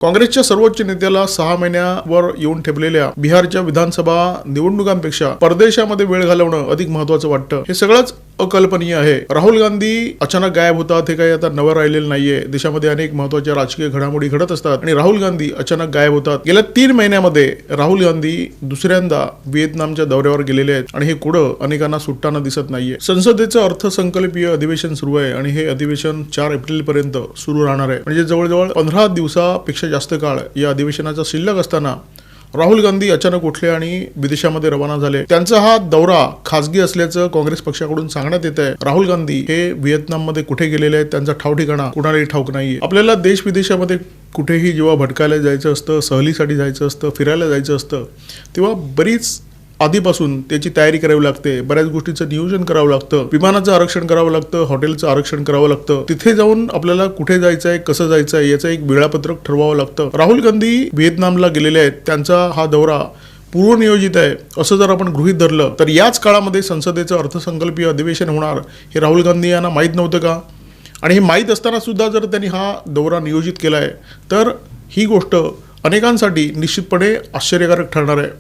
काँग्रेसच्या सर्वोच्च नेत्याला 6 महिन्यावर येऊन ठेवलेल्या बिहारच्या विधानसभा निवडणुकांपेक्षा परदेशामध्ये वेळ घालवणं अधिक महत्त्वाचं वाटतं। हे सगळंच अकल्पनीय आहे। राहुल गांधी अचानक गायब होतात हे काही आता नवं राहिलेलं नाहीये। देशामध्ये अनेक महत्त्वाच्या राजकीय घडामोडी घडत असतात आणि राहुल गांधी अचानक गायब होतात। गेल्या 3 महिन्यामध्ये राहुल गांधी दुसऱ्यांदा व्हिएतनामच्या दौऱ्यावर गेलेले आहेत आणि हे कुठं अनेकांना सुटताना दिसत नाहीये। संसदेचं अर्थसंकल्पीय अधिवेशन सुरू आहे आणि हे अधिवेशन 4 एप्रिल पर्यंत सुरू राहणार आहे। म्हणजे जवळजवळ 15 दिवसापेक्षा जास्त काळ या अधिवेशनाचा शिल्लक असताना राहुल गांधी अचानक उठले आणि विदेशामध्ये रवाना झाले। त्यांचा हा दौरा खासगी असल्याचं काँग्रेस पक्षाकडून सांगण्यात येत आहे। राहुल गांधी हे व्हिएतनाममध्ये कुठे गेलेले आहेत त्यांचा ठावठिकाणा कुणालाही ठाऊक नाहीये। आपल्याला देश विदेशामध्ये कुठेही जेव्हा भटकायला जायचं असतं, सहलीसाठी जायचं असतं, फिरायला जायचं असतं, तेव्हा बरीच आधीपासून त्याची तयारी करावी लागते। बऱ्याच गोष्टीचं नियोजन करावं लागतं, विमानाचं आरक्षण करावं लागतं, हॉटेलचं आरक्षण करावं लागतं। तिथे जाऊन आपल्याला कुठे जायचंय, कसं जायचंय याचं एक वेळापत्रक ठरवावं लागतं। राहुल गांधी व्हिएतनामला गेलेले आहेत, त्यांचा हा दौरा पूर्वनियोजित आहे असं जर आपण गृहीत धरलं तर याच काळामध्ये संसदेचं अर्थसंकल्पीय अधिवेशन होणार हे राहुल गांधी यांना माहीत नव्हतं का? आणि हे माहीत असताना सुद्धा जर त्यांनी हा दौरा नियोजित केलाय तर ही गोष्ट अनेकांसाठी निश्चितपणे आश्चर्यकारक ठरणार आहे।